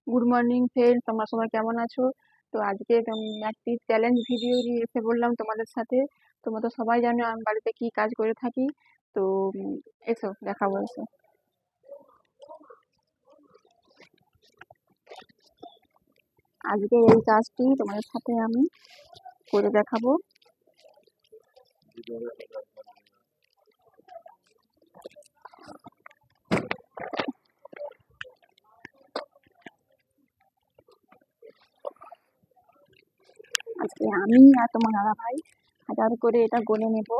Good morning friends, তোমরা সবাই কেমন আছো? তো আজকে একটি চ্যালেঞ্জ ভিডিও নিয়ে এসে বললাম তোমাদের সাথে। তোমরা তো সবাই জানো আমি বাড়িতে কি কাজ করে থাকি। তো এসো দেখাবো, এসো। আজকে এই কাজটি তোমাদের সাথে আমি করে দেখাবো। আজকে আমি আর তোমার দাদা ভাই 1000 করে এটা গনে নেব।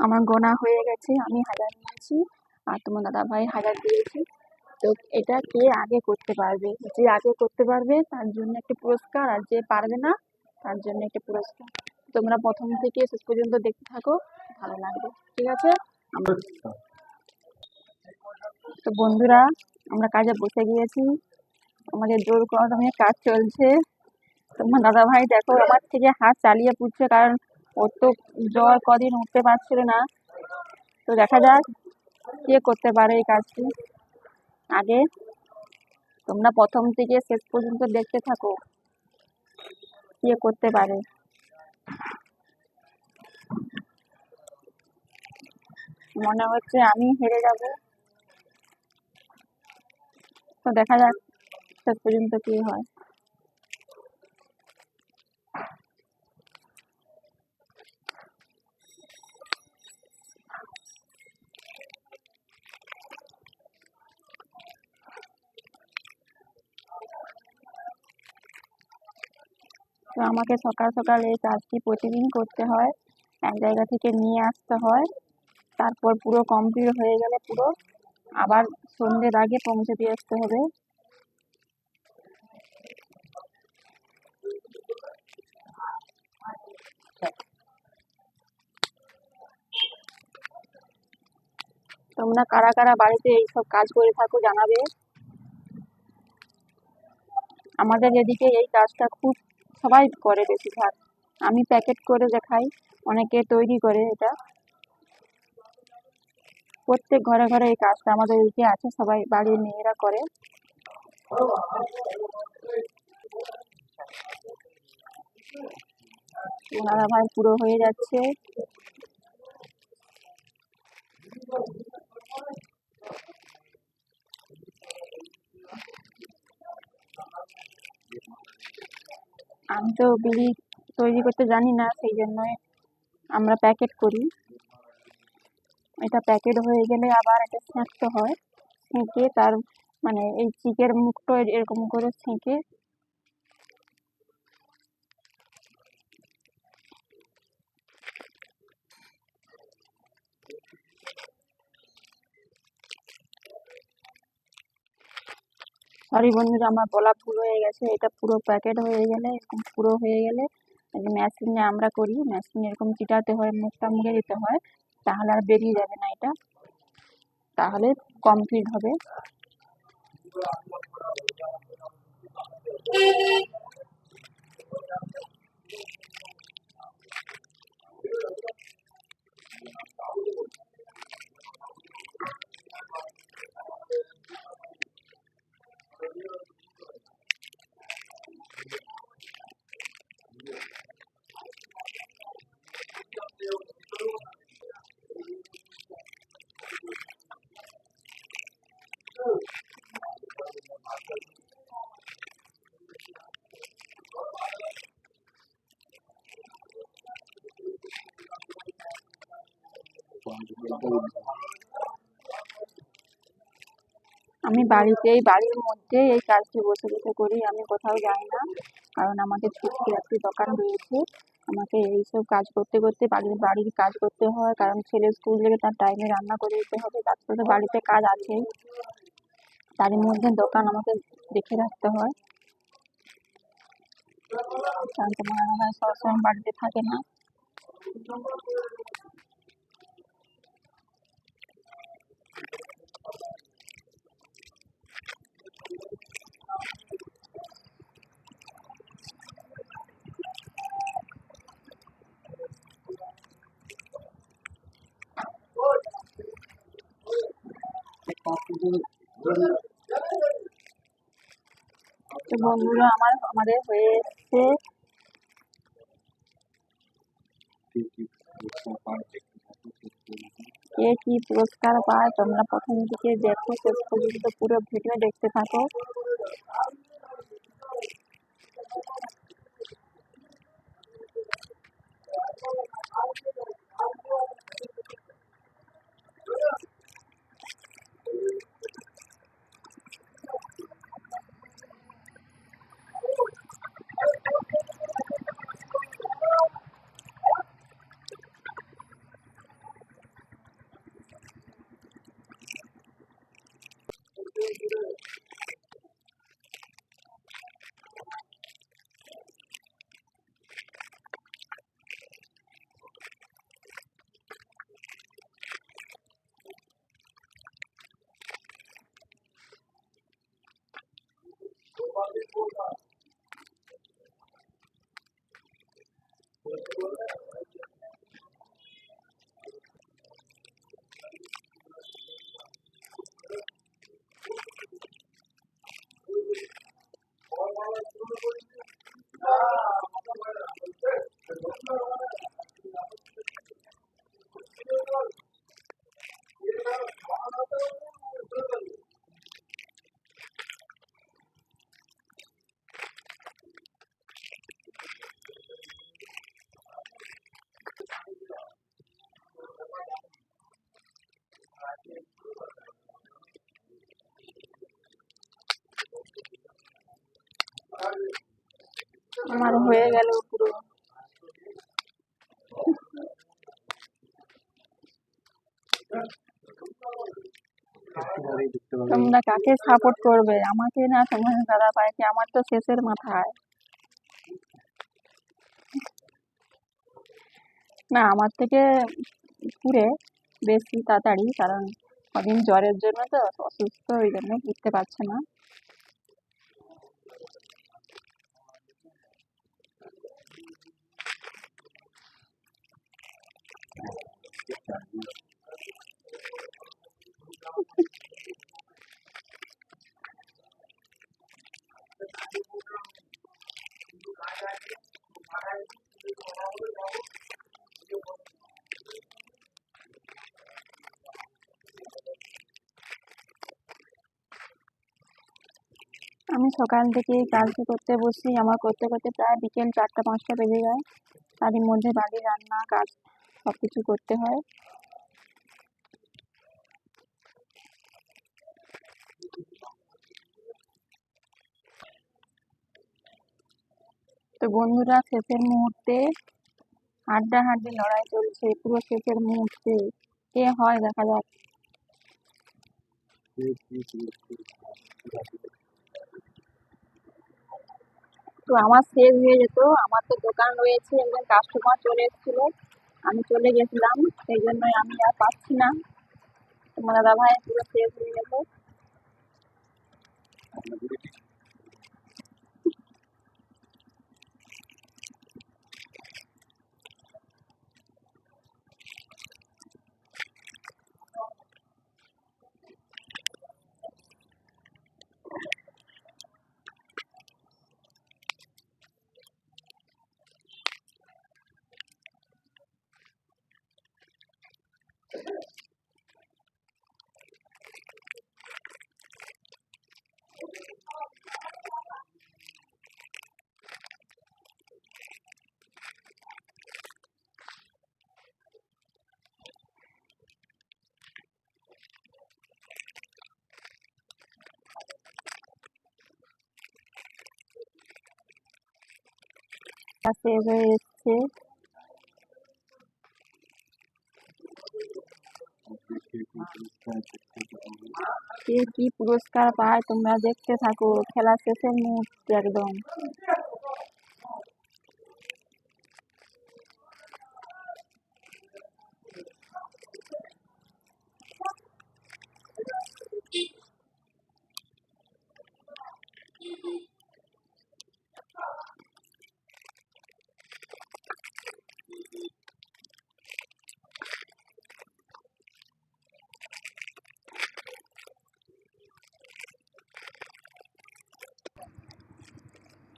আমার গোনা হয়ে গেছে, আমি 1000 নিয়েছি আর তোমার দাদা ভাই 1000 দিয়েছি। তো এটা কে আগে করতে পারবে, যে আগে করতে পারবে তার জন্য একটা পুরস্কার, আর যে পারবে না তার জন্য একটা পুরস্কার। তোমরা প্রথম থেকে শেষ পর্যন্ত দেখতে থাকো, ভালো লাগবে, ঠিক আছে? তো বন্ধুরা, আমরা কাজে বসে গিয়েছি, আমাদের জোর কদমে কাজ চলছে। তোমার দাদা ভাই দেখো আমার থেকে হাত চালিয়ে পুড়ছে, কারণ ওর তো জ্বর, কদিন উঠতে পারছিল না। তো দেখা যাক কে করতে পারে এই কাজটি আগে। তোমরা প্রথম থেকে শেষ পর্যন্ত দেখতে থাকো, কে করতে পারে। মনে হচ্ছে আমি হেরে যাব, তো দেখা যাক শেষ পর্যন্ত কি হয়। তো আমাকে সকাল সকাল এই কাজটি প্রতিদিন করতে হয়, এক জায়গা থেকে নিয়ে আসতে হয়, তারপর পুরো কমপ্লিট হয়ে গেলে পুরো আবার সন্ধ্যের আগে পৌঁছে দিয়ে আসতে হবে। তোমরা কারা কারা বাড়িতে এইসব কাজ করে থাকো জানাবে। আমাদের এদিকে এই কাজটা খুব সবাই করে বেশিরভাগ। আমি প্যাকেট করে দেখাই, অনেকে তৈরি করে এটা। প্রত্যেক ঘরে ঘরে এই কাজটা আমাদের এদিকে আছে, সবাই বাড়ির মেয়েরা করে। ওনারা ভাই পুরো হয়ে যাচ্ছে। আমি তো বিড়ি তৈরি করতে জানি না, সেই জন্যই আমরা প্যাকেট করি। এটা প্যাকেট হয়ে গেলে আবার এটা সেঁকতে হয়, সেঁকে তার মানে এই চিকের মুখটা এরকম করে সেঁকে সরি বন্ধুরা, আমার বলা ভুল হয়ে গেছে। এটা পুরো প্যাকেট হয়ে গেলে, এরকম পুরো হয়ে গেলে মেশিনে আমরা করি, মেশিনে এরকম চিটাতে হয়, মুখটা মুড়ে দিতে হয়, তাহলে আর বেরিয়ে যাবে না এটা, তাহলে কমপ্লিট হবে। আমি বাড়ির মধ্যে এই কাজটি বসে বসে করি, আমি কোথাও যাই না, কারণ আমাদের ছোট্ট একটি দোকান রয়েছে। আমাকে এইসব কাজ করতে করতে বাড়ির কাজ করতে হয়, কারণ ছেলে স্কুল থেকে তার টাইমে রান্না করে দিতে হবে, তার সাথে বাড়িতে কাজ আছেই, তারই মধ্যে দোকান আমাকে দেখে রাখতে হয়, কারণ তোমার দাদা সবসময় বাড়িতে থাকে না। তো বন্ধুরা, আমাদের হয়ে এসছে। কে কি পুরস্কার পায় তোমরা প্রথম থেকে দেখো, শেষ পর্যন্ত পুরো ভিডিও দেখতে থাকো। আমার হয়ে গেল পুরো। তোমরা কাকে সাপোর্ট করবে, আমাকে না তোমার দাদা ভাইকে? আমার তো শেষের মাথায়। না, আমার থেকে ঘুরে বেশি তাড়াতাড়ি, কারণ কদিন জ্বরের জন্য তো অসুস্থ, ওই জন্য ঘুরতে পারছে না। আমি সকাল থেকে কাজ করতে বসি, আমার করতে করতে প্রায় বিকেল 4টা 5টা বেজে যায়। তারই মধ্যে বাড়ির রান্না কাজ সবকিছু করতে হয়। তো বন্ধুরা, শেষের মুহূর্তে হাড্ডাহাড্ডি লড়াই চলছে, পুরো শেষের মুহূর্তে কে হয় দেখা যাক। তো আমার শেষ হয়ে যেত, আমার তো দোকান রয়েছে, একজন কাস্টমার চলে এসেছিল, আমি চলে গেছিলাম, সেই জন্যই আমি আর পাচ্ছি না। তোমার দাদা ভাই পুরো শেষ হয়ে গেল। সেভ হয়ে এসছে। কে কি পুরস্কার পায় তোমরা দেখতে থাকো, খেলা শেষের মুহূর্তে একদম।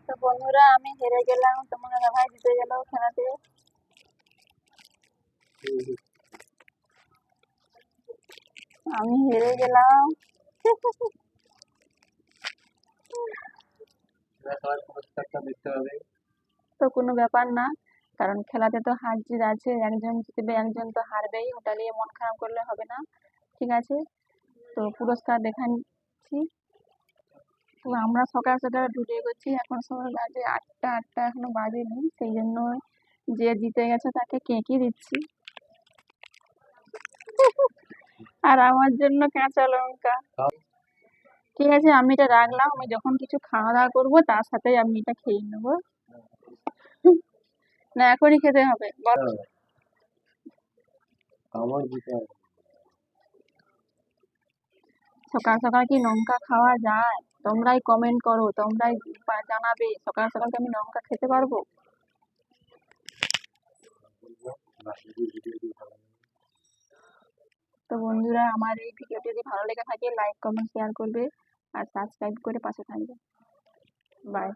তো বন্ধুরা আমি হেরে গেলাম, তোমার দাদাভাই জিতে গেল খেলাতে। আমি হেরে গেলাম। তো কোনো ব্যাপার না, কারণ খেলাতে তো হার জিত আছে, একজন জিতবে একজন তো হারবেই, ওটা নিয়ে মন খারাপ করলে হবে না। ঠিক আছে, তো পুরস্কার দেখাচ্ছি। তো আমরা সকাল সকাল ঢুকে গেছি, এখন সময় বাজে 8টা, এখনো বাজেনি, সেই জন্য যে জিতে গেছে তাকে কেকই দিচ্ছি। আর আমার জন্য কাঁচা লঙ্কা। ঠিক আছে, আমি এটা রাখলাম, আমি যখন কিছু খাওয়া দাওয়া করবো তার সাথেই আমি এটা খেয়ে নেবো। না এখনই খেতে হবে বল। সকাল সকাল কি লঙ্কা খাওয়া যায়? তোমরাই কমেন্ট করো, তোমরাই জানাবে সকাল সকাল কি আমি লঙ্কা খেতে পারবো? তো বন্ধুরা আমার এই ভিডিওটি যদি ভালো লেগে থাকে লাইক কমেন্ট শেয়ার করবে আর সাবস্ক্রাইব করে পাশে থাকবে। বাই।